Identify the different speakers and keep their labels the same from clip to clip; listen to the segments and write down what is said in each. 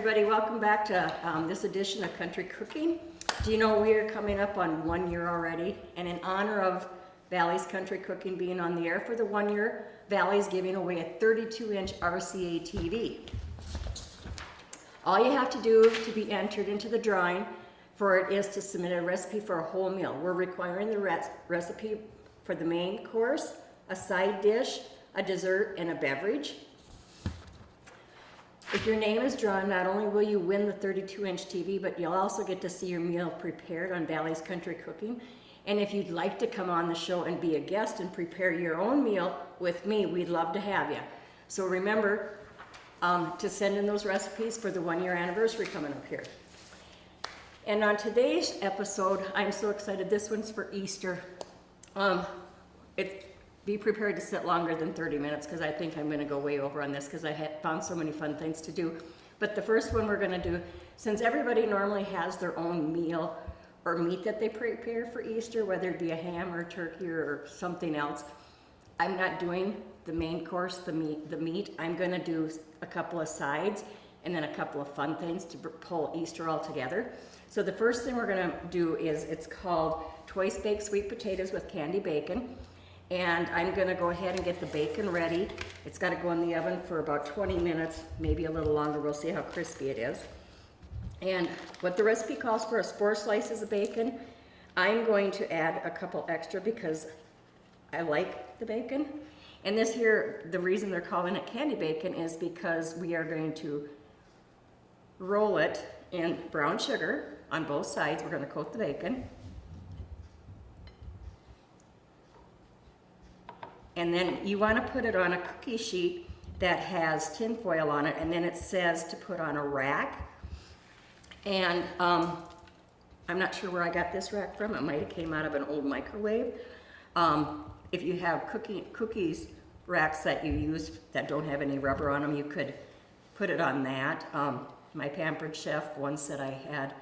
Speaker 1: everybody, welcome back to this edition of Country Cooking. Do you know we are coming up on 1 year already? And in honor of Valley's Country Cooking being on the air for the 1 year, Valley's giving away a 32-inch RCA TV. All you have to do to be entered into the drawing for it is to submit a recipe for a whole meal. We're requiring the recipe for the main course, a side dish, a dessert, and a beverage. If your name is drawn, not only will you win the 32-inch TV, but you'll also get to see your meal prepared on Valley's Country Cooking. And if you'd like to come on the show and be a guest and prepare your own meal with me, we'd love to have you. So remember to send in those recipes for the 1 year anniversary coming up here. And on today's episode, I'm so excited. This one's for Easter. Be prepared to sit longer than 30 minutes because I think I'm going to go way over on this because I had found so many fun things to do. But the first one we're going to do, since everybody normally has their own meal or meat that they prepare for Easter, whether it be a ham or a turkey or something else, I'm not doing the main course, the meat. I'm going to do a couple of sides and then a couple of fun things to pull Easter all together. So the first thing we're going to do is, it's called Twice Baked Sweet Potatoes with Candy Bacon. And I'm going to go ahead and get the bacon ready. It's got to go in the oven for about 20 minutes, maybe a little longer. We'll see how crispy it is. And what the recipe calls for is 4 slices of bacon. I'm going to add a couple extra because I like the bacon. And this here, the reason they're calling it candy bacon is because we are going to roll it in brown sugar on both sides. We're going to coat the bacon. And then you want to put it on a cookie sheet that has tin foil on it, and then it says to put on a rack. And I'm not sure where I got this rack from. It might have came out of an old microwave. If you have cookies racks that you use that don't have any rubber on them, you could put it on that. My Pampered Chef once said I had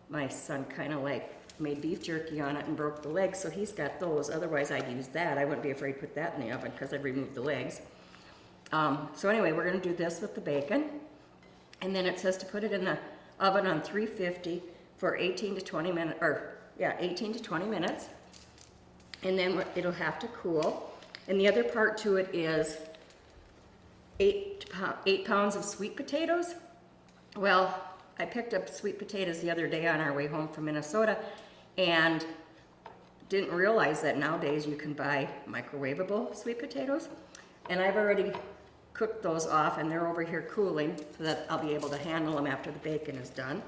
Speaker 1: my son kind of like made beef jerky on it and broke the legs, so he's got those. Otherwise I'd use that. I wouldn't be afraid to put that in the oven because I'd remove the legs. So anyway, we're going to do this with the bacon, and then it says to put it in the oven on 350 for 18 to 20 minutes, 18 to 20 minutes, and then it'll have to cool. And the other part to it is 8 pounds of sweet potatoes. Well, I picked up sweet potatoes the other day on our way home from Minnesota and didn't realize that nowadays you can buy microwavable sweet potatoes. And I've already cooked those off and they're over here cooling so that I'll be able to handle them after the bacon is done.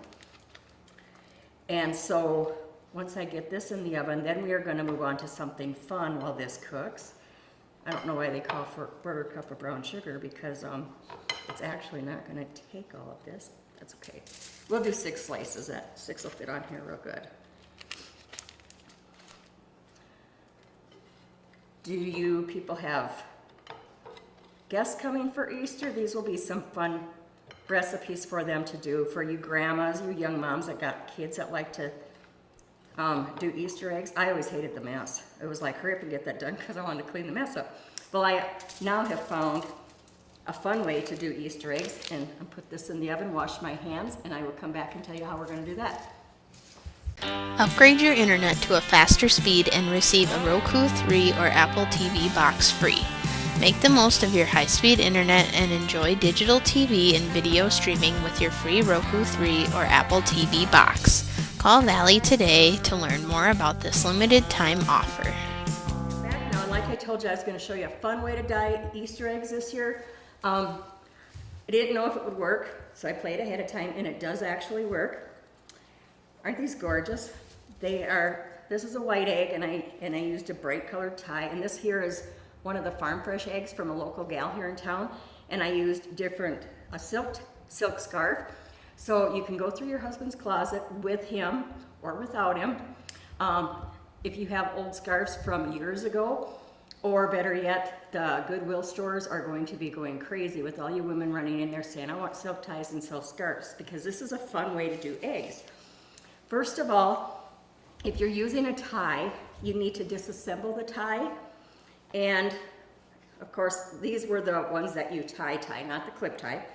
Speaker 1: And so once I get this in the oven, then we are going to move on to something fun while this cooks. I don't know why they call for a quarter cup of brown sugar because it's actually not going to take all of this. That's okay. We'll do 6 slices. That 6 will fit on here real good. Do you people have guests coming for Easter? These will be some fun recipes for them to do. For you grandmas, you young moms that got kids that like to do Easter eggs. I always hated the mess. It was like, hurry up and get that done because I wanted to clean the mess up. Well, I now have found a fun way to do Easter eggs, and I'll put this in the oven, wash my hands, and I will come back and tell you how we're going to do that.
Speaker 2: Upgrade your internet to a faster speed and receive a Roku 3 or Apple TV box free. Make the most of your high-speed internet and enjoy digital TV and video streaming with your free Roku 3 or Apple TV box. Call Valley today to learn more about this limited time offer.
Speaker 1: Back now, and like I told you, I was going to show you a fun way to dye Easter eggs this year. I didn't know if it would work, so I played ahead of time, and it does actually work. Aren't these gorgeous? This is a white egg, and I used a bright colored tie, and this here is one of the farm fresh eggs from a local gal here in town, and I used a silk scarf. So you can go through your husband's closet with him or without him. If you have old scarves from years ago, or better yet, the Goodwill stores are going to be going crazy with all you women running in there saying, I want silk ties and silk scarves, because this is a fun way to do eggs. First of all, if you're using a tie, you need to disassemble the tie. And of course, these were the ones that you tie, not the clip tie.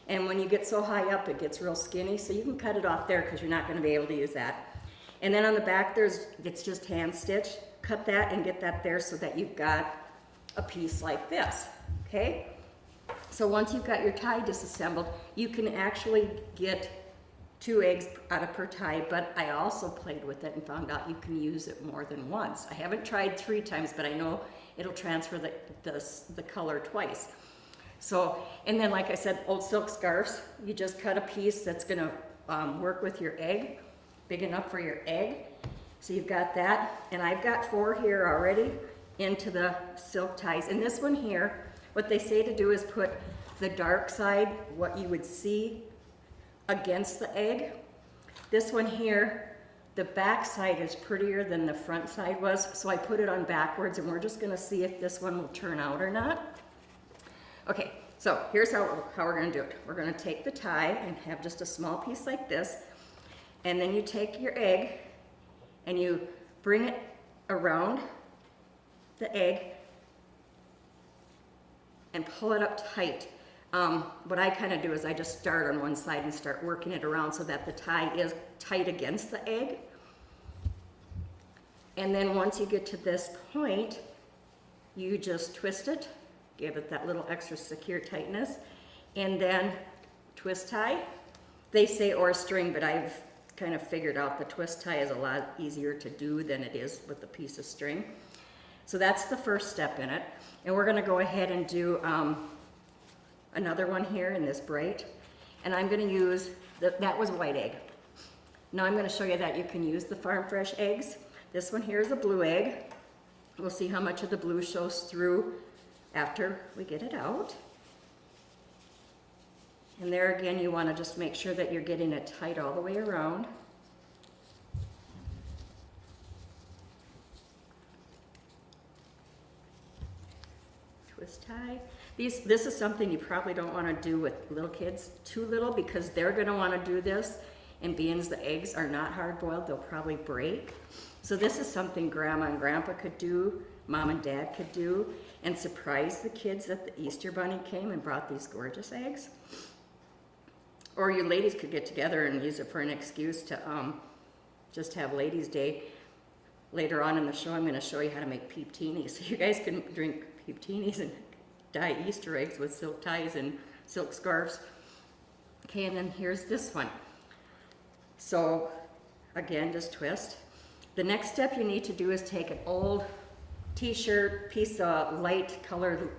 Speaker 1: And when you get so high up, it gets real skinny, so you can cut it off there because you're not gonna be able to use that. And then on the back, it's just hand stitch. Cut that and get that there so that you've got a piece like this, okay? So once you've got your tie disassembled, you can actually get 2 eggs out of per tie, but I also played with it and found out you can use it more than once. I haven't tried 3 times, but I know it'll transfer the color twice. So, and then like I said, old silk scarves, you just cut a piece that's gonna work with your egg, big enough for your egg. So you've got that, and I've got 4 here already into the silk ties. And this one here, what they say to do is put the dark side, what you would see, against the egg. This one here, the back side is prettier than the front side was, so I put it on backwards, and we're just gonna see if this one will turn out or not. Okay, so here's how we're gonna do it. We're gonna take the tie and have just a small piece like this, and then you take your egg and you bring it around the egg and pull it up tight. What I kind of do is I just start on one side and start working it around so that the tie is tight against the egg. And then once you get to this point, you just twist it, give it that little extra secure tightness, and then twist tie. They say or string, but I've kind of figured out the twist tie is a lot easier to do than it is with a piece of string. So that's the first step in it. And we're gonna go ahead and do another one here in this bright. And I'm gonna use, that was white egg. Now I'm gonna show you that you can use the farm fresh eggs. This one here is a blue egg. We'll see how much of the blue shows through after we get it out. And there again, you wanna just make sure that you're getting it tight all the way around. Twist tie. This is something you probably don't want to do with little kids too little, because they're going to want to do this, and being as the eggs are not hard boiled, they'll probably break. So this is something Grandma and Grandpa could do, Mom and Dad could do, and surprise the kids that the Easter Bunny came and brought these gorgeous eggs. Or you ladies could get together and use it for an excuse to just have Ladies' Day. Later on in the show, I'm going to show you how to make peepteenies. So you guys can drink peepteenies and dye Easter eggs with silk ties and silk scarves. Okay, and then here's this one. So again, just twist. The next step you need to do is take an old t-shirt, piece of light colored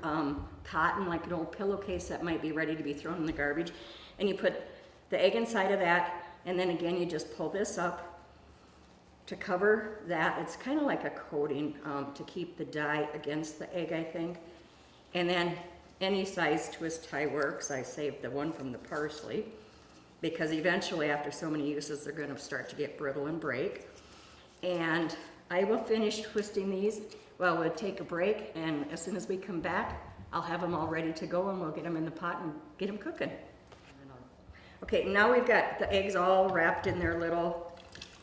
Speaker 1: cotton, like an old pillowcase that might be ready to be thrown in the garbage, and you put the egg inside of that, and then again you just pull this up to cover that. It's kind of like a coating to keep the dye against the egg, I think. And then any size twist tie works. I saved the one from the parsley because eventually after so many uses they're going to start to get brittle and break. And I will finish twisting these. Well, we'll take a break, and as soon as we come back I'll have them all ready to go, and we'll get them in the pot and get them cooking. Okay, now we've got the eggs all wrapped in their little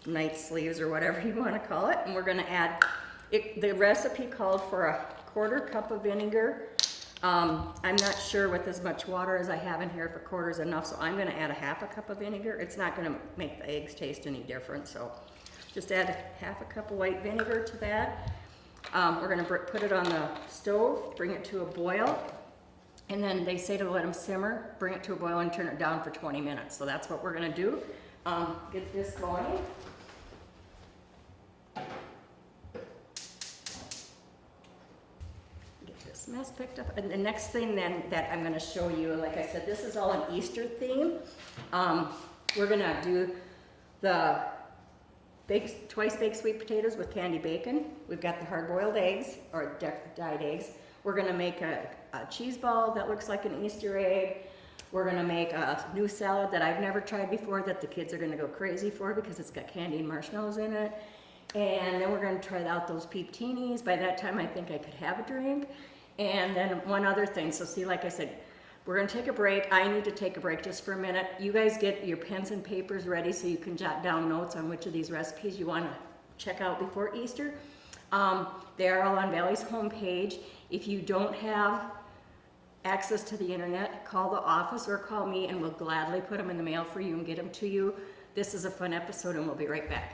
Speaker 1: night sleeves or whatever you want to call it, and we're going to add the recipe called for a 1/4 cup of vinegar. I'm not sure with as much water as I have in here if a 1/4 is enough, so I'm going to add 1/2 cup of vinegar. It's not going to make the eggs taste any different, so just add 1/2 cup of white vinegar to that. We're going to put it on the stove, bring it to a boil, and then they say to let them simmer, bring it to a boil and turn it down for 20 minutes. So that's what we're going to do. Get this going. Mess picked up. And the next thing then that I'm going to show you, like I said, this is all an Easter theme. We're going to do the twice baked sweet potatoes with candy bacon. We've got the hard boiled eggs, or dyed eggs. We're going to make a cheese ball that looks like an Easter egg. We're going to make a new salad that I've never tried before that the kids are going to go crazy for because it's got candy and marshmallows in it. And then we're going to try out those peepteenies. By that time I think I could have a drink. And then one other thing, so see, like I said, we're going to take a break. I need to take a break just for a minute. You guys get your pens and papers ready so you can jot down notes on which of these recipes you want to check out before Easter. They are all on Valley's homepage. If you don't have access to the internet, call the office or call me and we'll gladly put them in the mail for you and get them to you. This is a fun episode and we'll be right back.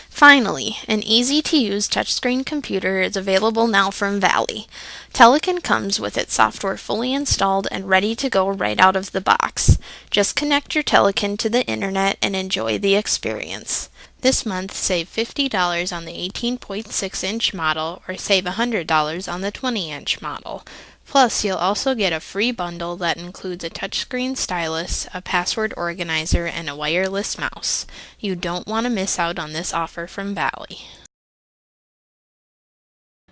Speaker 2: Finally, an easy-to-use touchscreen computer is available now from Valley. Telekin comes with its software fully installed and ready to go right out of the box. Just connect your Telekin to the internet and enjoy the experience. This month, save $50 on the 18.6-inch model or save $100 on the 20-inch model. Plus, you'll also get a free bundle that includes a touchscreen stylus, a password organizer, and a wireless mouse. You don't want to miss out on this offer from Valley.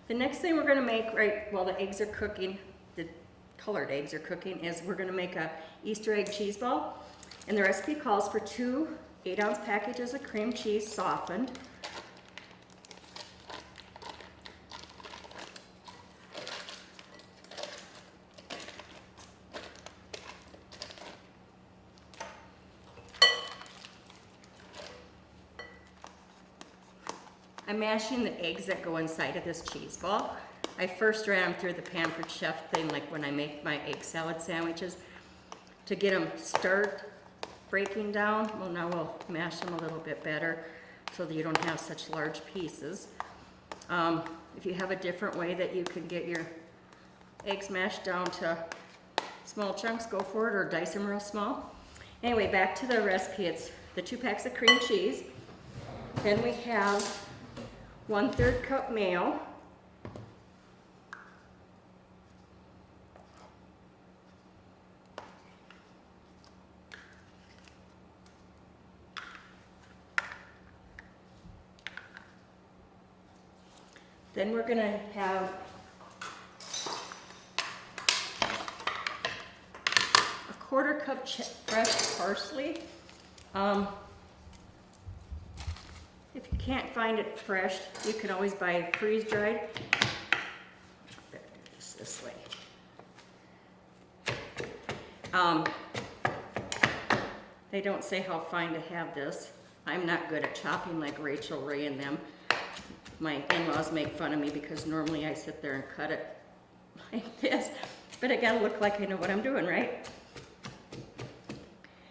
Speaker 1: The next thing we're going to make, right while the eggs are cooking, the colored eggs are cooking, is we're going to make a Easter egg cheese ball. And the recipe calls for 2 8-ounce packages of cream cheese softened. I'm mashing the eggs that go inside of this cheese ball. I first ran them through the Pampered Chef thing, like when I make my egg salad sandwiches, to get them start breaking down. Well, now we'll mash them a little bit better so that you don't have such large pieces. If you have a different way that you can get your eggs mashed down to small chunks, go for it, or dice them real small. Anyway, back to the recipe. It's the 2 packs of cream cheese. Then we have 1/3 cup mayo. Then we're going to have a 1/4 cup fresh parsley. If you can't find it fresh, you can always buy freeze-dried. Just this way. They don't say how fine to have this. I'm not good at chopping like Rachel Ray and them. My in-laws make fun of me because normally I sit there and cut it like this. But I gotta look like I know what I'm doing, right?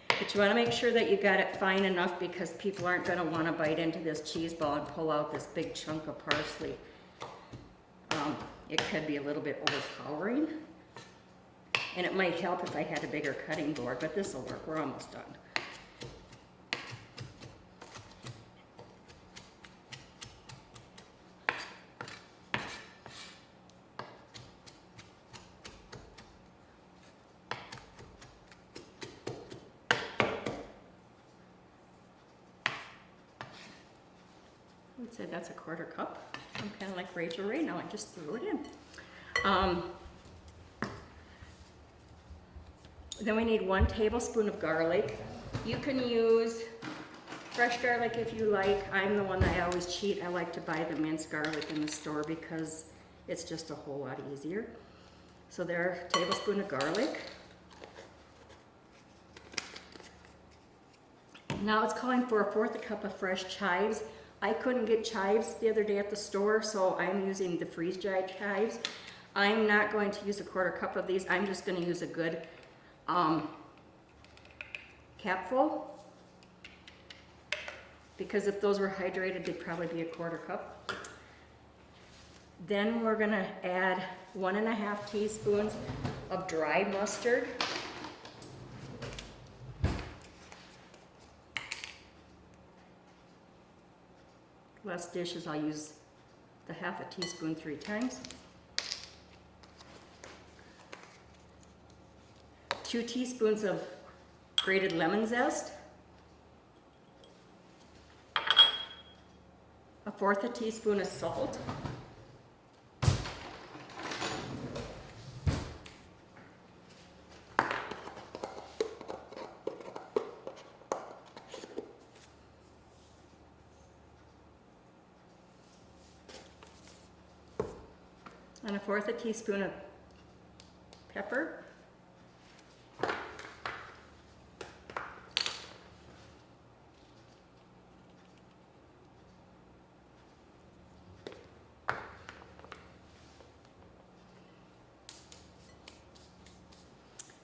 Speaker 1: But you want to make sure that you got it fine enough because people aren't going to want to bite into this cheese ball and pull out this big chunk of parsley. It could be a little bit overpowering. And it might help if I had a bigger cutting board, but this will work. We're almost done. I would say that's a 1/4 cup. I'm kind of like Rachel Ray now, I just threw it in. Then we need 1 tablespoon of garlic. You can use fresh garlic if you like. I'm the one that I always cheat. I like to buy the minced garlic in the store because it's just a whole lot easier. So there, a tablespoon of garlic. Now it's calling for a 1/4 cup of fresh chives. I couldn't get chives the other day at the store, so I'm using the freeze-dried chives. I'm not going to use a 1/4 cup of these. I'm just going to use a good capful, because if those were hydrated, they'd probably be a 1/4 cup. Then we're going to add 1½ teaspoons of dry mustard. Less dishes, I'll use the 1/2 teaspoon 3 times. 2 teaspoons of grated lemon zest. 1/4 teaspoon of salt. And 1/4 teaspoon of pepper.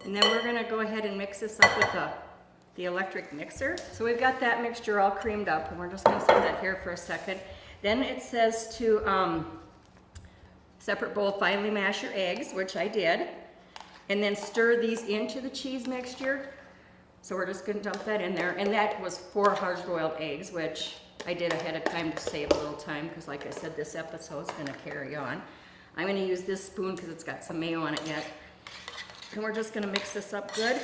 Speaker 1: And then we're gonna go ahead and mix this up with the electric mixer. So we've got that mixture all creamed up, and we're just gonna set that here for a second. Then it says to separate bowl, finely mash your eggs, which I did, and then stir these into the cheese mixture. So we're just gonna dump that in there, and that was 4 hard-boiled eggs, which I did ahead of time to save a little time, because like I said, this episode's gonna carry on. I'm gonna use this spoon because it's got some mayo on it yet. And we're just gonna mix this up good.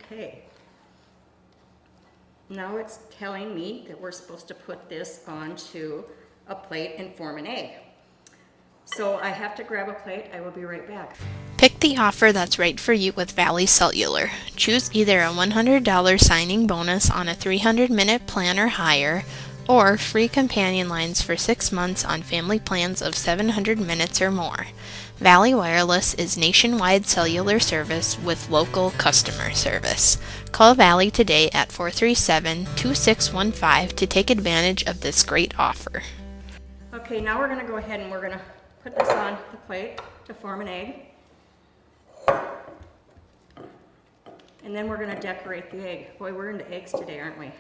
Speaker 1: Okay. Now it's telling me that we're supposed to put this onto a plate and form an egg. So I have to grab a plate. I will be right back.
Speaker 2: Pick the offer that's right for you with Valley Cellular. Choose either a $100 signing bonus on a 300-minute plan or higher, or free companion lines for 6 months on family plans of 700 minutes or more. Valley Wireless is nationwide cellular service with local customer service. Call Valley today at 437-2615 to take advantage of this great offer.
Speaker 1: Okay, now we're gonna go ahead and we're gonna put this on the plate to form an egg. And then we're gonna decorate the egg. Boy, we're into eggs today, aren't we?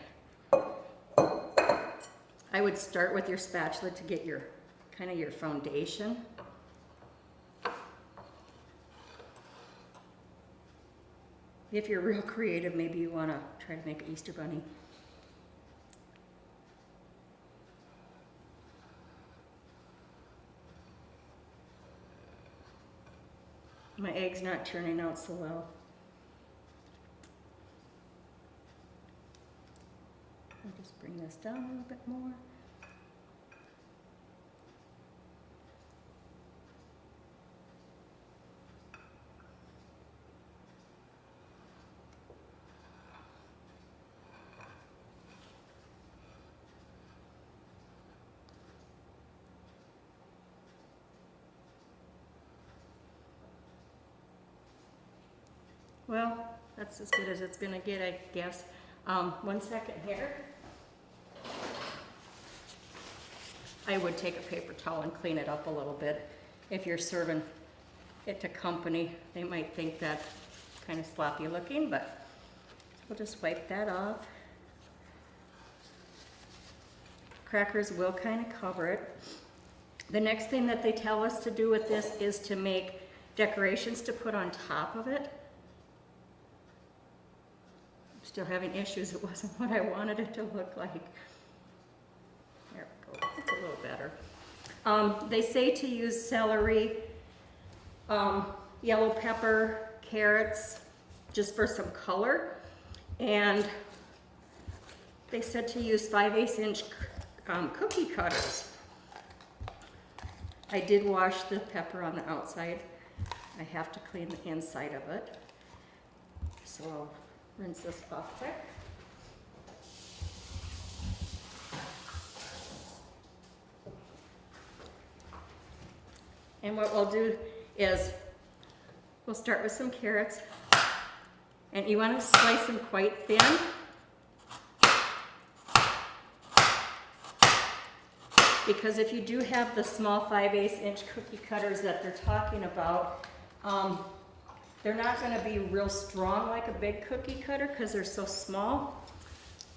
Speaker 1: I would start with your spatula to get your kind of your foundation. If you're real creative, maybe you want to try to make an Easter bunny. My egg's not turning out so well. I'll just bring this down a little bit more. Well, that's as good as it's gonna get, I guess. 1 second here. I would take a paper towel and clean it up a little bit. If you're serving it to company, they might think that kind of sloppy looking, but we'll just wipe that off. Crackers will kind of cover it. The next thing that they tell us to do with this is to make decorations to put on top of it. I'm still having issues. It wasn't what I wanted it to look like. There we go. It's a little better. They say to use celery, yellow pepper, carrots, just for some color. And they said to use 5/8" cookie cutters. I did wash the pepper on the outside. I have to clean the inside of it. So I'll rinse this off quick. And what we'll do is we'll start with some carrots. And you want to slice them quite thin. Because if you do have the small 5/8" cookie cutters that they're talking about, they're not going to be real strong like a big cookie cutter because they're so small.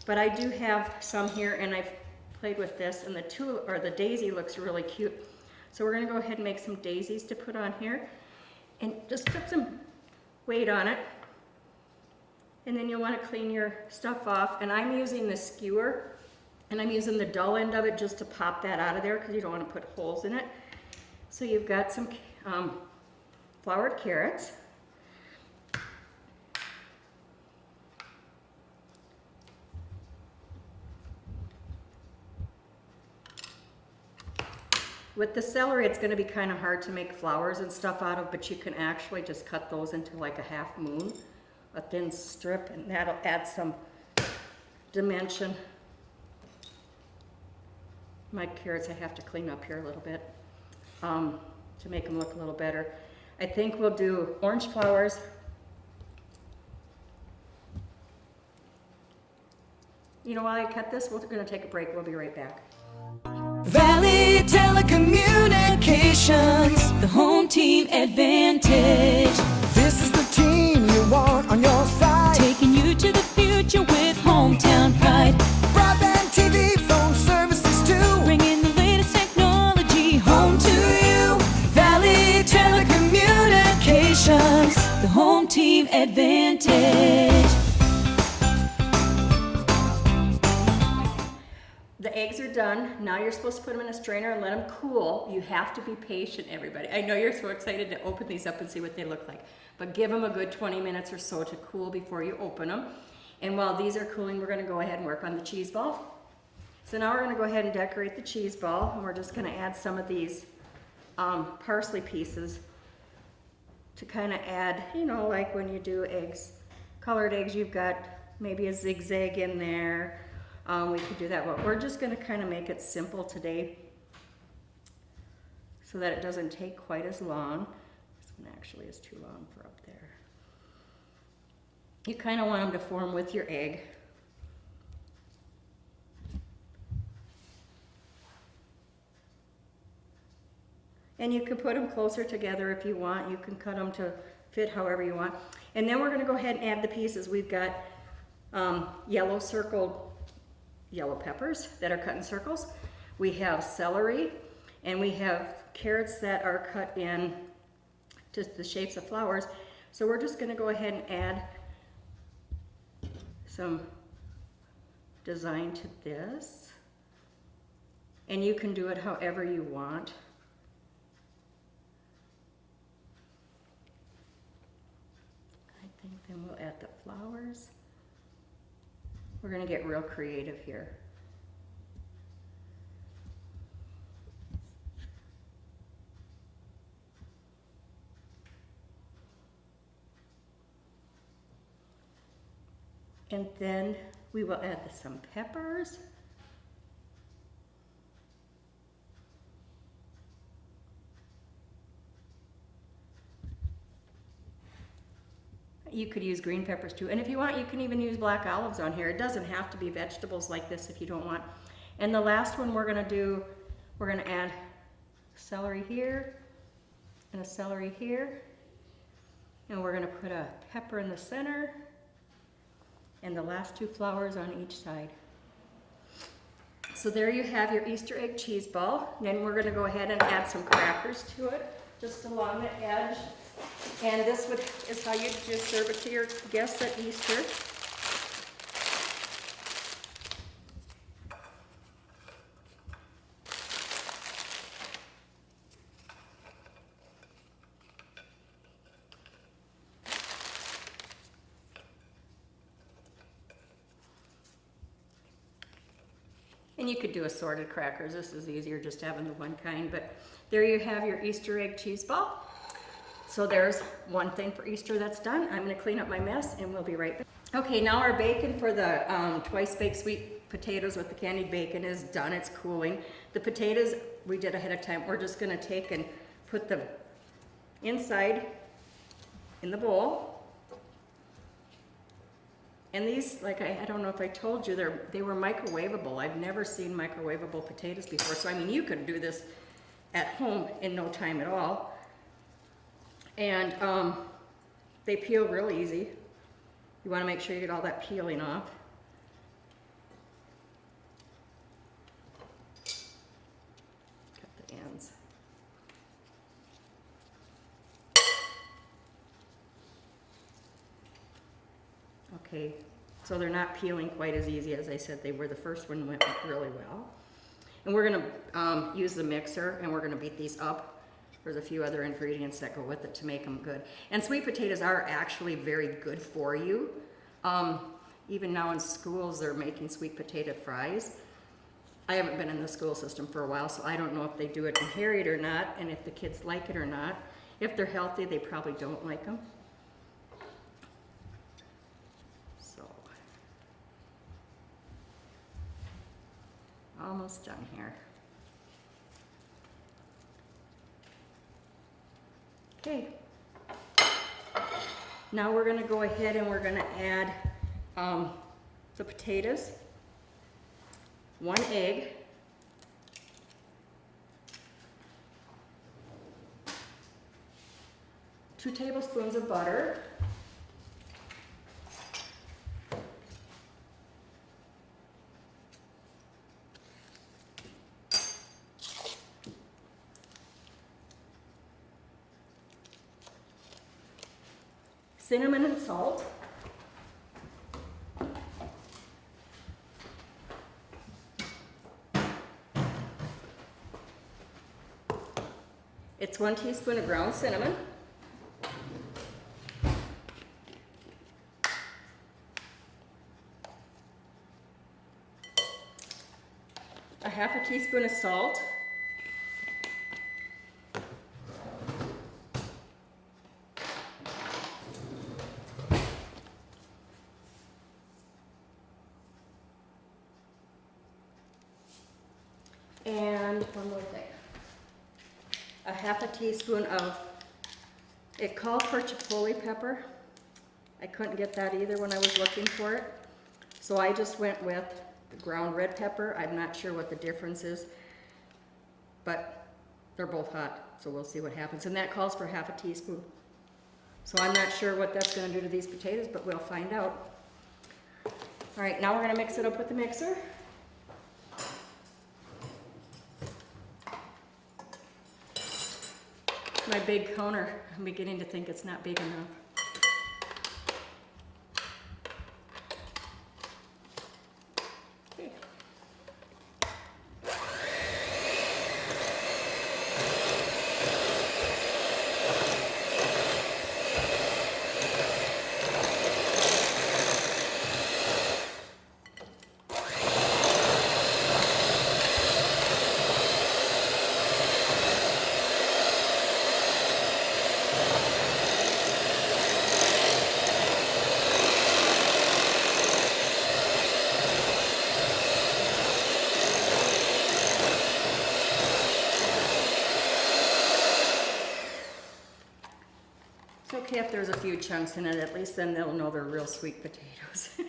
Speaker 1: But I do have some here, and I've played with this, and the daisy looks really cute. So we're going to go ahead and make some daisies to put on here, and just put some weight on it. And then you'll want to clean your stuff off, and I'm using the skewer. And I'm using the dull end of it just to pop that out of there because you don't want to put holes in it. So you've got some floured carrots. With the celery, it's going to be kind of hard to make flowers and stuff out of, but you can actually just cut those into like a half moon, a thin strip, and that'll add some dimension. My carrots I have to clean up here a little bit to make them look a little better. I think we'll do orange flowers. You know, while I cut this, we're going to take a break. We'll be right back.
Speaker 3: Valley Telecommunications, the home team advantage.
Speaker 4: This is the team you want on your side.
Speaker 3: Taking you to the future with hometown pride.
Speaker 4: Broadband, TV, phone services too.
Speaker 3: Bringing the latest technology home to you. Valley Telecommunications, the home team advantage.
Speaker 1: The eggs are done. Now you're supposed to put them in a strainer and let them cool. You have to be patient, everybody. I know you're so excited to open these up and see what they look like, but give them a good 20 minutes or so to cool before you open them. And while these are cooling, we're going to go ahead and work on the cheese ball. So now we're going to go ahead and decorate the cheese ball, and we're just going to add some of these parsley pieces to kind of add, you know, like when you do eggs, colored eggs, you've got maybe a zigzag in there. We could do that, but we're just going to kind of make it simple today so that it doesn't take quite as long. This one actually is too long for up there. You kind of want them to form with your egg. And you can put them closer together if you want. You can cut them to fit however you want. And then we're going to go ahead and add the pieces. We've got yellow circled yellow peppers that are cut in circles. We have celery, and we have carrots that are cut in just the shapes of flowers. So we're just going to go ahead and add some design to this. And you can do it however you want. I think then we'll add the flowers. We're going to get real creative here. And then we will add some peppers. You could use green peppers too. And if you want, you can even use black olives on here. It doesn't have to be vegetables like this if you don't want. And the last one we're going to do, we're going to add celery here and a celery here. And we're going to put a pepper in the center and the last two flowers on each side. So there you have your Easter egg cheese ball. Then we're going to go ahead and add some crackers to it, just along the edge. And this is how you just serve it to your guests at Easter. And you could do assorted crackers. This is easier just having the one kind, but there you have your Easter egg cheese ball. So there's one thing for Easter that's done. I'm going to clean up my mess and we'll be right back. Okay, now our bacon for the twice baked sweet potatoes with the candied bacon is done. It's cooling. The potatoes we did ahead of time. We're just going to take and put the inside in the bowl. And these, like I don't know if I told you, they were microwavable. I've never seen microwavable potatoes before. So I mean, you could do this at home in no time at all. And they peel real easy. You want to make sure you get all that peeling off. Cut the ends. Okay, so they're not peeling quite as easy as I said they were. The first one went really well. And we're going to use the mixer and we're going to beat these up. There's a few other ingredients that go with it to make them good. And sweet potatoes are actually very good for you. Even now in schools, they're making sweet potato fries. I haven't been in the school system for a while, so I don't know if they do it in Harriet or not, and if the kids like it or not. If they're healthy, they probably don't like them. So, almost done here. Okay. Now we're gonna go ahead and we're gonna add the potatoes, 1 egg, two tablespoons of butter, cinnamon and salt, it's 1 teaspoon of ground cinnamon, a 1/2 teaspoon of salt, and one more thing, a 1/2 teaspoon of, it called for chipotle pepper. I couldn't get that either when I was looking for it. So I just went with the ground red pepper. I'm not sure what the difference is, but they're both hot, so we'll see what happens. And that calls for 1/2 teaspoon. So I'm not sure what that's gonna do to these potatoes, but we'll find out. All right, now we're gonna mix it up with the mixer. My big counter, I'm beginning to think it's not big enough. Okay. It's okay if there's a few chunks in it, at least then they'll know they're real sweet potatoes. You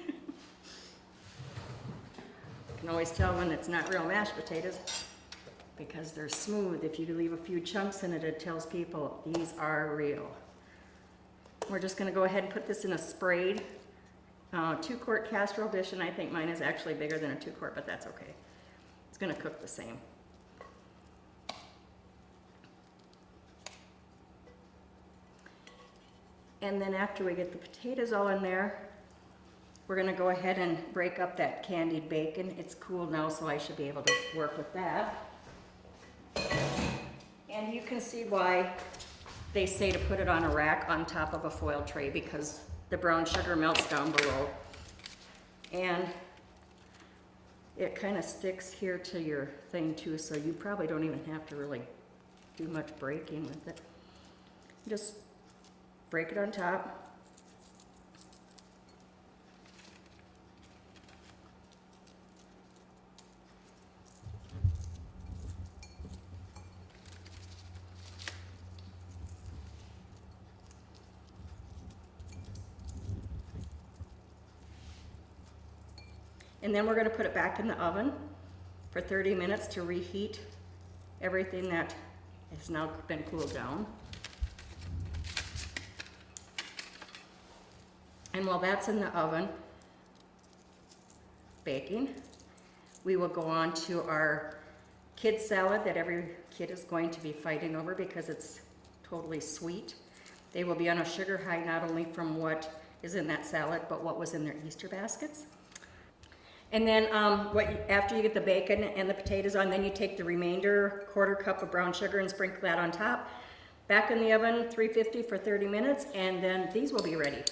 Speaker 1: can always tell when it's not real mashed potatoes because they're smooth. If you leave a few chunks in it, it tells people these are real. We're just gonna go ahead and put this in a sprayed 2-quart casserole dish, and I think mine is actually bigger than a 2-quart, but that's okay. It's gonna cook the same. And then after we get the potatoes all in there, we're gonna go ahead and break up that candied bacon. It's cool now, so I should be able to work with that. And you can see why they say to put it on a rack on top of a foil tray, because the brown sugar melts down below. And it kind of sticks here to your thing too, so you probably don't even have to really do much breaking with it. Just break it on top. And then we're going to put it back in the oven for 30 minutes to reheat everything that has now been cooled down. And while that's in the oven baking, we will go on to our kid salad that every kid is going to be fighting over because it's totally sweet. They will be on a sugar high not only from what is in that salad, but what was in their Easter baskets. And then after you get the bacon and the potatoes on, then you take the remainder 1/4 cup of brown sugar and sprinkle that on top. Back in the oven, 350 for 30 minutes, and then these will be ready.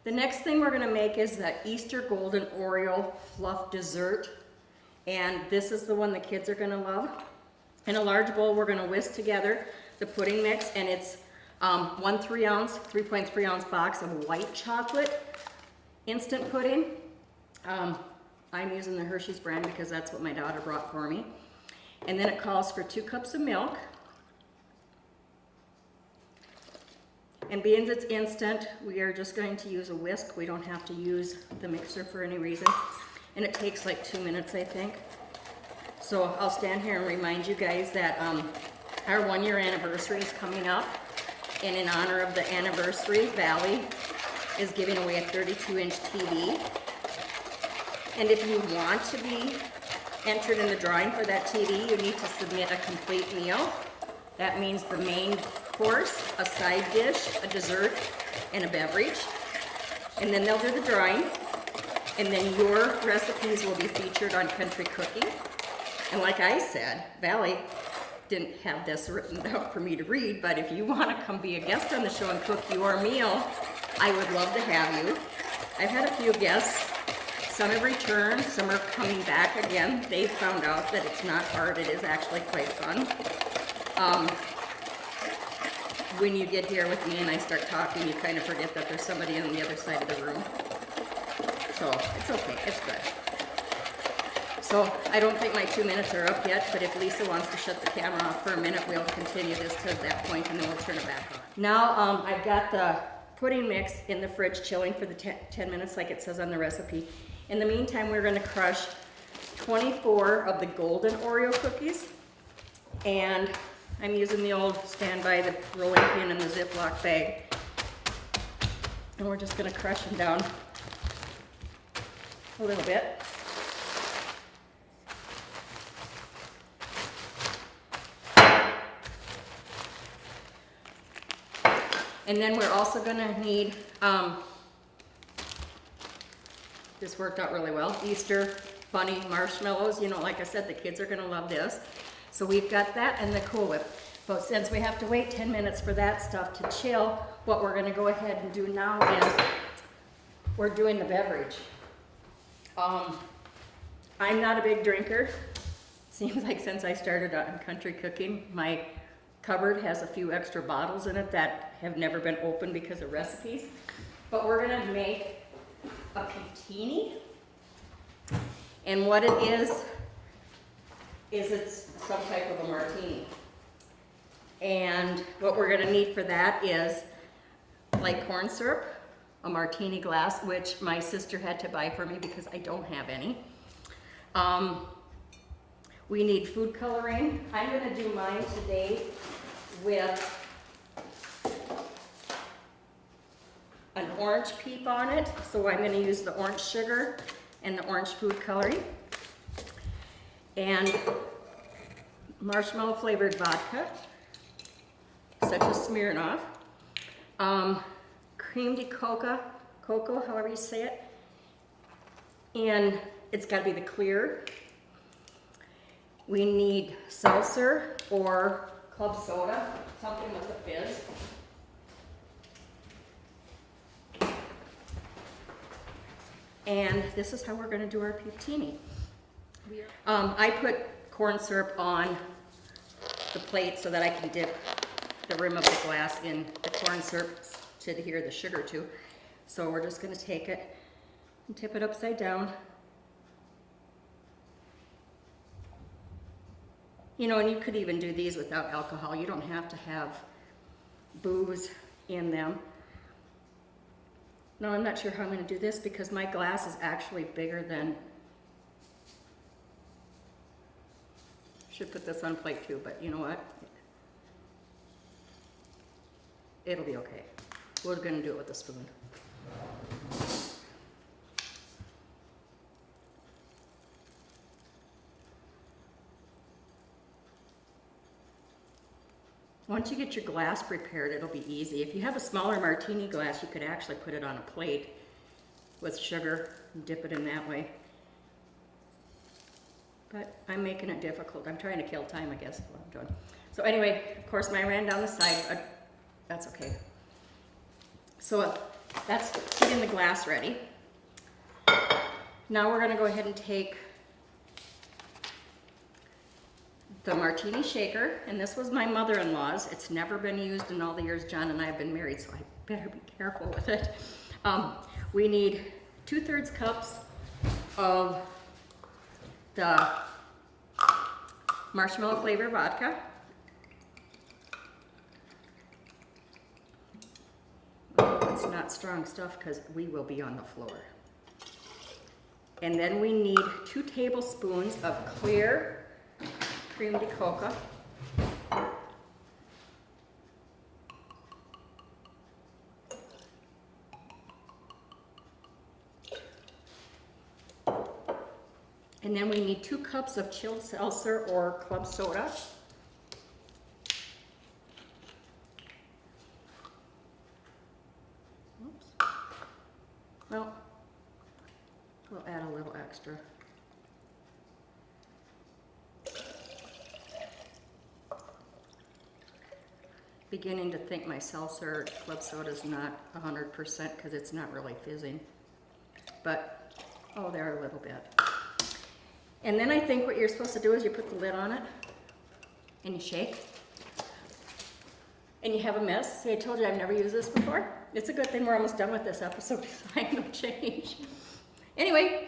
Speaker 1: The next thing we're gonna make is the Easter Golden Oreo Fluff Dessert. And this is the one the kids are gonna love. In a large bowl, we're gonna whisk together the pudding mix, and it's 3.3 ounce box of white chocolate instant pudding. I'm using the Hershey's brand because that's what my daughter brought for me. And then it calls for 2 cups of milk, And being it's instant, we are just going to use a whisk. We don't have to use the mixer for any reason. And it takes like 2 minutes, I think. So I'll stand here and remind you guys that our 1-year anniversary is coming up. And in honor of the anniversary, Valley is giving away a 32-inch TV. And if you want to be entered in the drawing for that TV, you need to submit a complete meal. That means the main course, a side dish, a dessert, and a beverage. And then they'll do the drawing. And then your recipes will be featured on Country Cooking. And like I said, Valley didn't have this written out for me to read, but if you want to come be a guest on the show and cook your meal, I would love to have you. I've had a few guests. Some have returned, some are coming back again. They found out that it's not hard, it is actually quite fun. When you get here with me and I start talking, you kind of forget that there's somebody on the other side of the room. So it's okay, it's good. So I don't think my 2 minutes are up yet, but if Lisa wants to shut the camera off for a minute, we'll continue this to that point and then we'll turn it back on. Now I've got the pudding mix in the fridge chilling for the 10 minutes like it says on the recipe. In the meantime, we're gonna crush 24 of the golden Oreo cookies. And I'm using the old standby, the rolling pin and the Ziploc bag. And we're just gonna crush them down a little bit. And then we're also gonna need, this worked out really well, Easter bunny marshmallows. You know, like I said, the kids are gonna love this. So we've got that and the Cool Whip. But since we have to wait 10 minutes for that stuff to chill, what we're gonna go ahead and do now is we're doing the beverage. I'm not a big drinker. Seems like since I started on Country Cooking, my cupboard has a few extra bottles in it that have never been opened because of recipes. But we're gonna make a piptini. And what it is it's some type of a martini. And what we're gonna need for that is light corn syrup, a martini glass, which my sister had to buy for me because I don't have any. We need food coloring. I'm gonna do mine today with an orange peep on it. So I'm gonna use the orange sugar and the orange food coloring. And marshmallow flavored vodka, such as Smirnoff. Cream de cocoa, however you say it. And it's gotta be the clear. We need seltzer or club soda, something with a fizz. And this is how we're gonna do our piptini. I put corn syrup on the plate so that I can dip the rim of the glass in the corn syrup to adhere the sugar to. So we're just gonna take it and tip it upside down. You know, and you could even do these without alcohol. You don't have to have booze in them. No, I'm not sure how I'm gonna do this because my glass is actually bigger than, should put this on plate too, but you know what? It'll be okay. We're gonna do it with a spoon. Once you get your glass prepared, it'll be easy. If you have a smaller martini glass, you could actually put it on a plate with sugar and dip it in that way. But I'm making it difficult. I'm trying to kill time, I guess, is what I'm doing. So anyway, of course, mine ran down the side. That's okay. So that's getting the glass ready. Now we're gonna go ahead and take the martini shaker, and this was my mother-in-law's. It's never been used in all the years John and I have been married, so I better be careful with it. We need 2/3 cups of the marshmallow flavor vodka. want strong stuff because we will be on the floor. And then we need 2 tablespoons of clear cream de coca. And then we need 2 cups of chilled seltzer or club soda. Oops. Well, we'll add a little extra. Beginning to think my seltzer club soda is not 100% because it's not really fizzing. But, oh, there a little bit. And then I think what you're supposed to do is you put the lid on it and you shake. And you have a mess. See, I told you I've never used this before. It's a good thing we're almost done with this episode because I have no change. Anyway,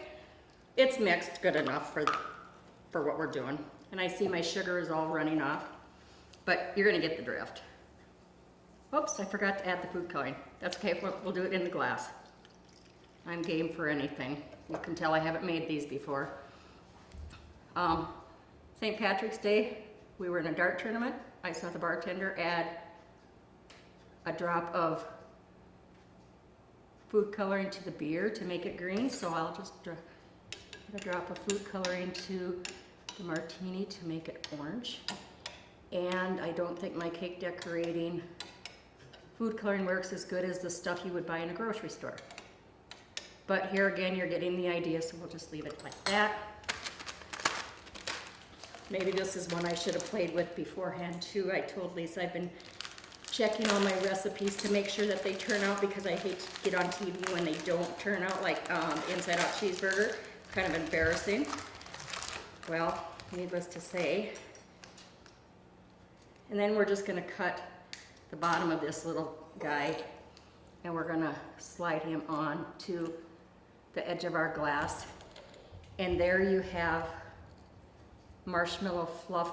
Speaker 1: it's mixed good enough for what we're doing. And I see my sugar is all running off, but you're gonna get the drift. Oops, I forgot to add the food coloring. That's okay, we'll do it in the glass. I'm game for anything. You can tell I haven't made these before. St. Patrick's Day, we were in a dart tournament. I saw the bartender add a drop of food coloring to the beer to make it green, so I'll just add a drop of food coloring to the martini to make it orange. And I don't think my cake decorating food coloring works as good as the stuff you would buy in a grocery store. But here again, you're getting the idea, so we'll just leave it like that. Maybe this is one I should have played with beforehand too. I told Lisa I've been checking all my recipes to make sure that they turn out because I hate to get on TV when they don't turn out, like Inside Out cheeseburger. Kind of embarrassing. Well, needless to say. And then we're just gonna cut the bottom of this little guy and we're gonna slide him on to the edge of our glass. And there you have marshmallow fluff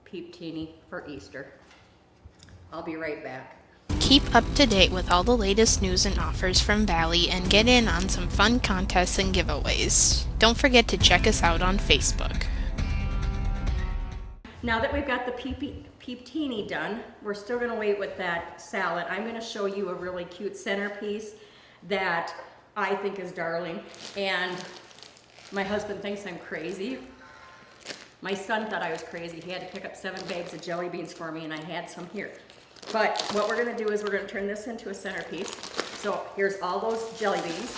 Speaker 1: peep-teeny for Easter. I'll be right back.
Speaker 2: Keep up to date with all the latest news and offers from Valley and get in on some fun contests and giveaways. Don't forget to check us out on Facebook.
Speaker 1: Now that we've got the peep-teeny done, we're still gonna wait with that salad. I'm gonna show you a really cute centerpiece that I think is darling, and my husband thinks I'm crazy. My son thought I was crazy. He had to pick up 7 bags of jelly beans for me, and I had some here. But what we're gonna do is we're gonna turn this into a centerpiece. So here's all those jelly beans.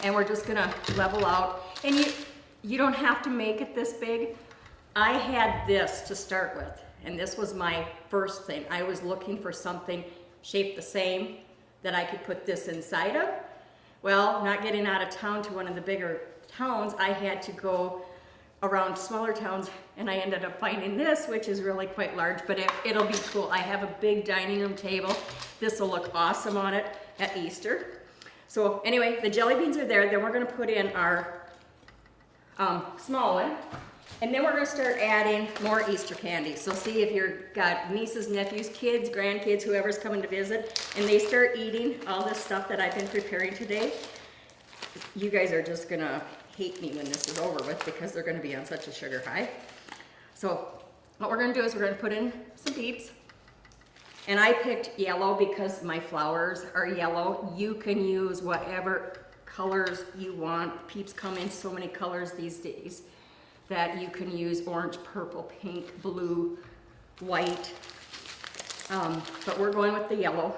Speaker 1: And we're just gonna level out. And you don't have to make it this big. I had this to start with, and this was my first thing. I was looking for something shaped the same that I could put this inside of. Well, not getting out of town to one of the bigger towns, I had to go around smaller towns, and I ended up finding this, which is really quite large, but it'll be cool. I have a big dining room table. This will look awesome on it at Easter. So anyway, the jelly beans are there. Then we're gonna put in our small one, and then we're gonna start adding more Easter candy. So see if you've got nieces, nephews, kids, grandkids, whoever's coming to visit, and they start eating all this stuff that I've been preparing today, you guys are just gonna hate me when this is over with because they're gonna be on such a sugar high. So what we're gonna do is we're gonna put in some peeps. And I picked yellow because my flowers are yellow. You can use whatever colors you want. Peeps come in so many colors these days that you can use orange, purple, pink, blue, white. But we're going with the yellow.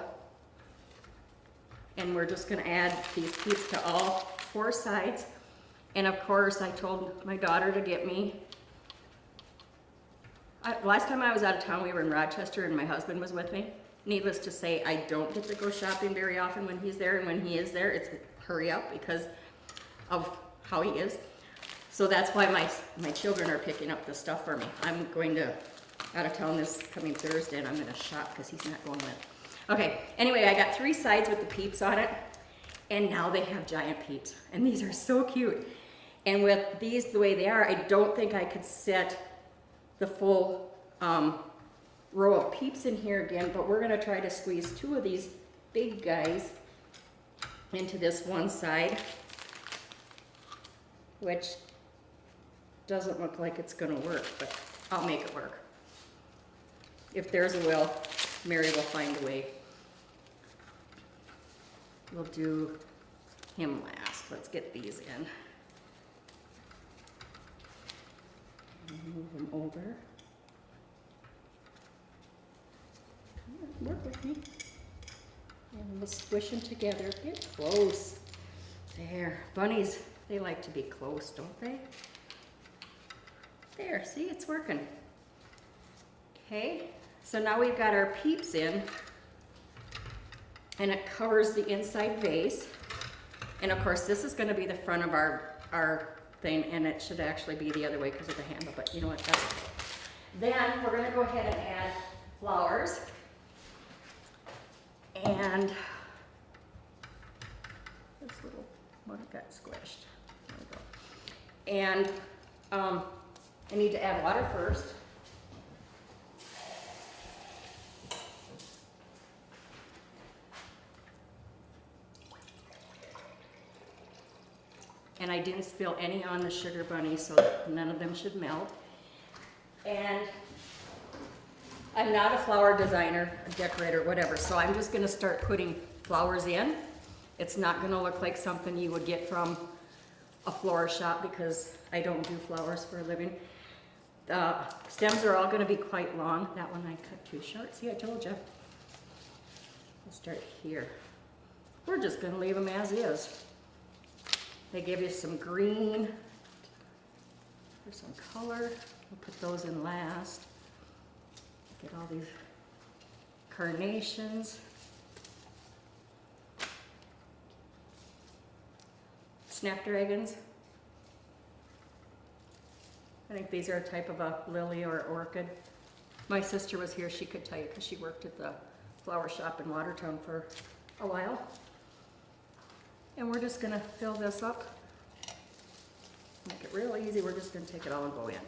Speaker 1: And we're just gonna add these peeps to all 4 sides. And of course, I told my daughter to get me, last time I was out of town, we were in Rochester and my husband was with me. Needless to say, I don't get to go shopping very often when he's there, and when he is there, it's hurry up because of how he is. So that's why my children are picking up the stuff for me. I'm going to out of town this coming Thursday, and I'm gonna shop because he's not going with. Okay, anyway, I got 3 sides with the peeps on it, and now they have giant peeps, and these are so cute. And with these the way they are, I don't think I could set the full row of peeps in here again, but we're gonna try to squeeze 2 of these big guys into this one side, which doesn't look like it's gonna work, but I'll make it work. If there's a will, Mary will find a way. We'll do him last. Let's get these in. Move them over. Work with me. And we'll squish them together. Get close. There. Bunnies, they like to be close, don't they? There, see, it's working. Okay, so now we've got our peeps in, and it covers the inside vase. And of course, this is gonna be the front of our thing, and it should actually be the other way because of the handle, but you know what, that's okay. Then we're gonna go ahead and add flowers. And this little one got squished. There we go. And I need to add water first. And I didn't spill any on the sugar bunny, so none of them should melt. And I'm not a flower designer, a decorator, whatever, so I'm just gonna start putting flowers in. It's not gonna look like something you would get from a florist shop because I don't do flowers for a living. The stems are all gonna be quite long. That one I cut too short. See, I told you. We'll start here. We're just gonna leave them as is. They give you some green for some color. We'll put those in last. Get all these carnations. Snapdragons. I think these are a type of a lily or orchid. My sister was here, she could tell you because she worked at the flower shop in Watertown for a while. And we're just gonna fill this up. Make it real easy, we're just gonna take it all and go in.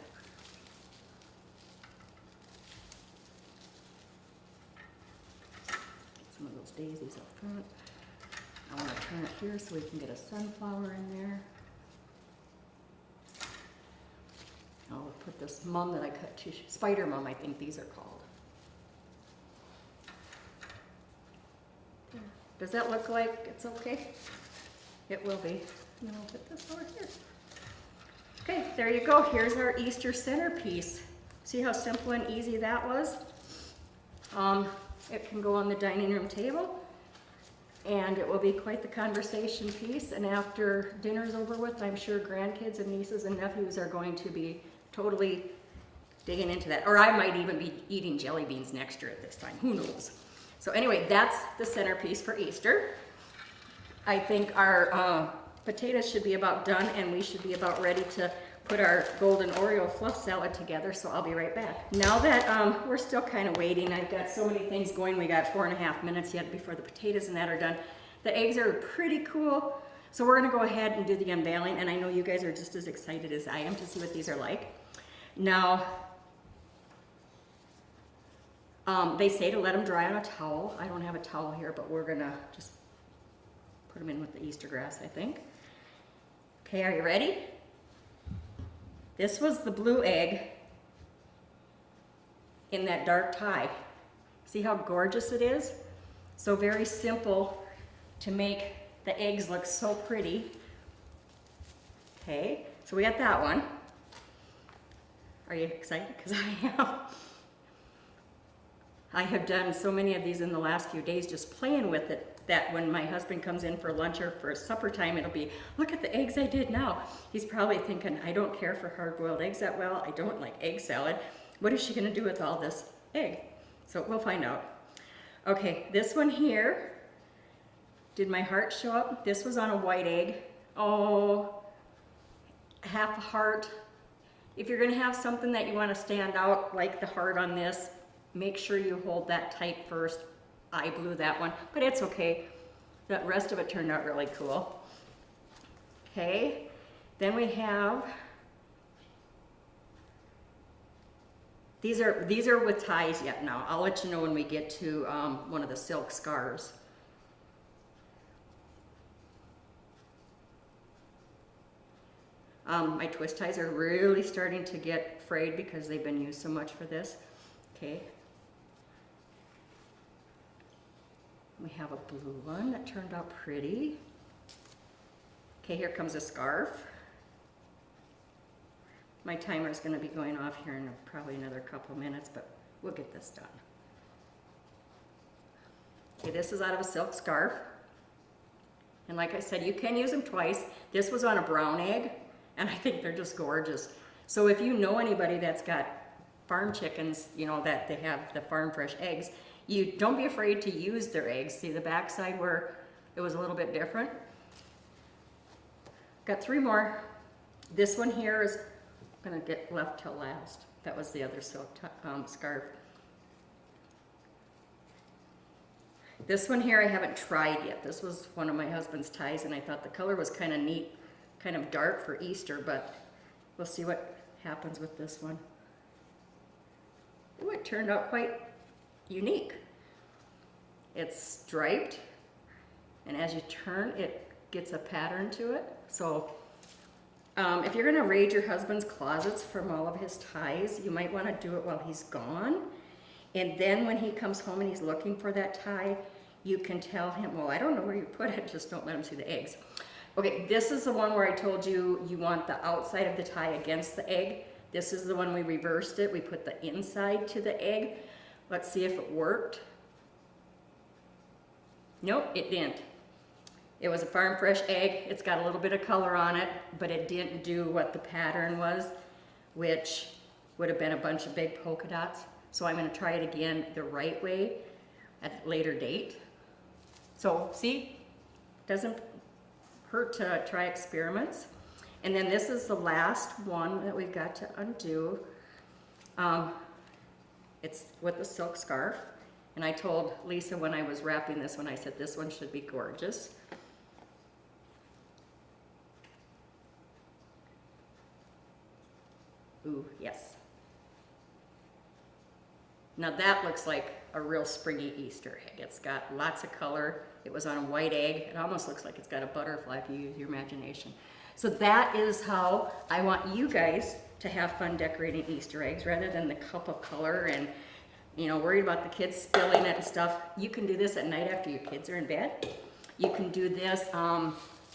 Speaker 1: Some of those daisies up front. I want to turn it here so we can get a sunflower in there. I'll put this mum that I cut to, spider mum I think these are called. There. Does that look like it's okay? It will be. And then I'll put this over here. Okay, there you go. Here's our Easter centerpiece. See how simple and easy that was? It can go on the dining room table, and it will be quite the conversation piece. And after dinner's over with, I'm sure grandkids and nieces and nephews are going to be totally digging into that. Or I might even be eating jelly beans next year at this time. Who knows? So anyway, that's the centerpiece for Easter. I think our potatoes should be about done, and we should be about ready to put our golden Oreo fluff salad together, so I'll be right back. Now that we're still kind of waiting, I've got so many things going, we got 4.5 minutes yet before the potatoes and that are done. The eggs are pretty cool, so we're gonna go ahead and do the unveiling, and I know you guys are just as excited as I am to see what these are like. Now, they say to let them dry on a towel. I don't have a towel here, but we're gonna just put them in with the Easter grass, I think. Okay, are you ready? This was the blue egg in that dark tie. See how gorgeous it is? So very simple to make the eggs look so pretty. Okay, so we got that one. Are you excited? Because I am. I have done so many of these in the last few days just playing with it, that when my husband comes in for lunch or for supper time, it'll be, look at the eggs I did now. He's probably thinking, I don't care for hard-boiled eggs that well. I don't like egg salad. What is she gonna do with all this egg? So we'll find out. Okay, this one here, did my heart show up? This was on a white egg. Oh, half a heart. If you're gonna have something that you wanna stand out, like the heart on this, make sure you hold that tight first. I blew that one, but it's okay. The rest of it turned out really cool. Okay, then we have These are with ties yet now. I'll let you know when we get to one of the silk scarves. My twist ties are really starting to get frayed because they've been used so much for this. Okay. We have a blue one that turned out pretty. Okay, here comes a scarf. My timer is going to be going off here in probably another couple minutes, but we'll get this done. Okay, this is out of a silk scarf. And like I said, you can use them twice. This was on a brown egg, and I think they're just gorgeous. So if you know anybody that's got farm chickens, you know, that they have the farm fresh eggs, you don't be afraid to use their eggs. See the back side where it was a little bit different? Got 3 more. This one here is gonna get left till last. That was the other silk scarf. This one here I haven't tried yet. This was one of my husband's ties, and I thought the color was kind of neat, kind of dark for Easter, but we'll see what happens with this one. Ooh, it turned out quite unique. It's striped, and as you turn, it gets a pattern to it. So if you're gonna raid your husband's closets from all of his ties, you might wanna do it while he's gone. And then when he comes home and he's looking for that tie, you can tell him, well, I don't know where you put it, just don't let him see the eggs. Okay, this is the one where I told you you want the outside of the tie against the egg. This is the one we reversed it. We put the inside to the egg. Let's see if it worked. Nope, it didn't. It was a farm fresh egg. It's got a little bit of color on it, but it didn't do what the pattern was, which would have been a bunch of big polka dots. So I'm going to try it again the right way at a later date. So see, doesn't hurt to try experiments. And then this is the last one that we've got to undo. It's with the silk scarf. And I told Lisa when I was wrapping this one, I said this one should be gorgeous. Ooh, yes. Now that looks like a real springy Easter egg. It's got lots of color. It was on a white egg. It almost looks like it's got a butterfly if you use your imagination. So that is how I want you guys to have fun decorating Easter eggs rather than the cup of color and, you know, worried about the kids spilling it and stuff. You can do this at night after your kids are in bed. You can do this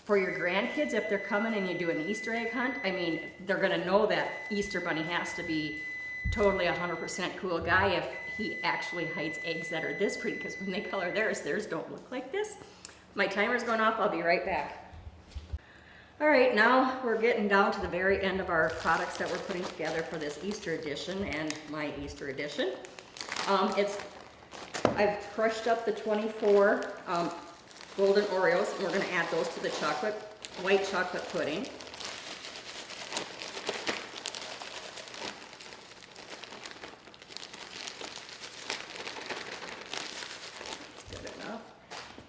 Speaker 1: for your grandkids if they're coming and you do an Easter egg hunt. I mean, they're gonna know that Easter Bunny has to be totally 100% cool guy if he actually hides eggs that are this pretty, because when they color theirs don't look like this. My timer's going off, I'll be right back. All right, now we're getting down to the very end of our products that we're putting together for this Easter edition and my Easter edition. I've crushed up the 24 golden Oreos, and we're gonna add those to the white chocolate pudding.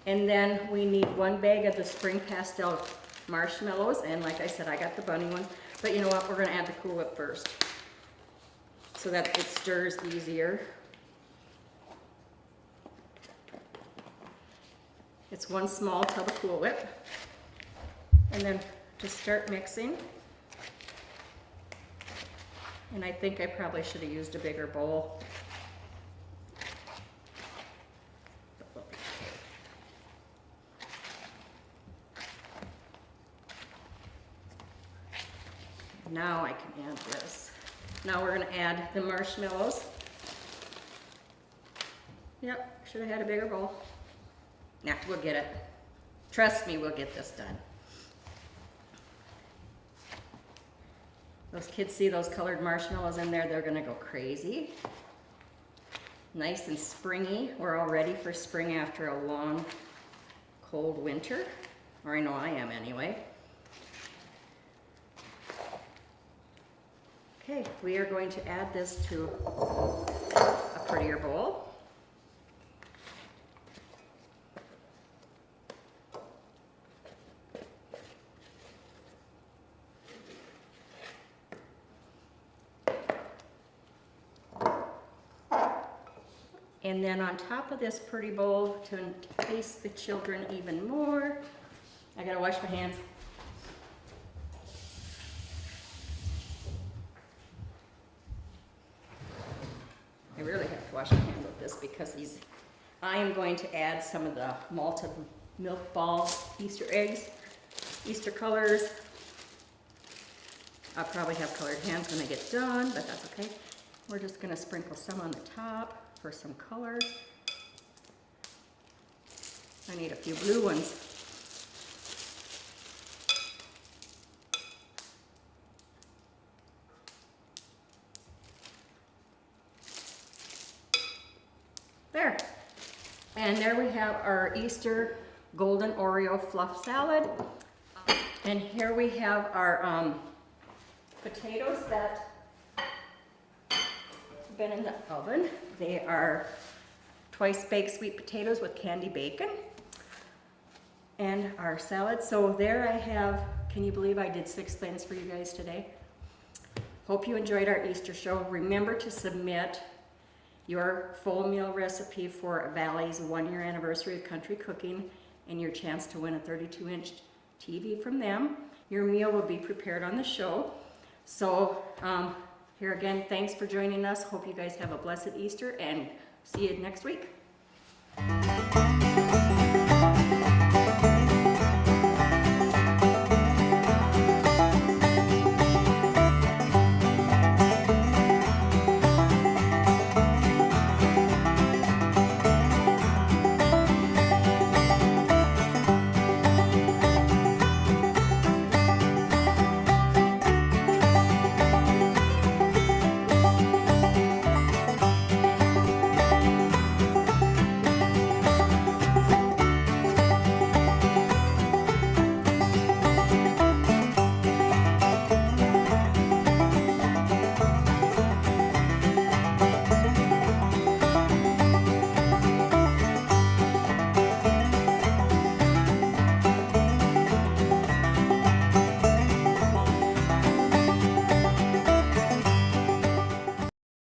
Speaker 1: And then we need 1 bag of the Spring Pastel marshmallows, and like I said, I got the bunny ones, but you know what, we're gonna add the Cool Whip first so that it stirs easier. It's 1 small tub of Cool Whip, and then just start mixing. And I think I probably should have used a bigger bowl. Now I can add this. Now we're going to add the marshmallows. Yep, should have had a bigger bowl. Nah, we'll get it. Trust me, we'll get this done. Those kids see those colored marshmallows in there, they're going to go crazy. Nice and springy. We're all ready for spring after a long, cold winter. Or I know I am anyway. Okay, we are going to add this to a prettier bowl. And then on top of this pretty bowl, to entice the children even more, I gotta wash my hands. I really have to wash my hands with this because I am going to add some of the malted milk ball Easter eggs, Easter colors. I'll probably have colored hands when I get done, but that's okay. We're just gonna sprinkle some on the top for some color. I need a few blue ones. There. And there we have our Easter golden Oreo fluff salad. And here we have our potatoes that have been in the oven. They are twice baked sweet potatoes with candy bacon. And our salad. So there I have, can you believe I did 6 things for you guys today? Hope you enjoyed our Easter show. Remember to submit your full meal recipe for Valley's 1-year anniversary of country cooking and your chance to win a 32-inch TV from them. Your meal will be prepared on the show. So here again, thanks for joining us. Hope you guys have a blessed Easter and see you next week.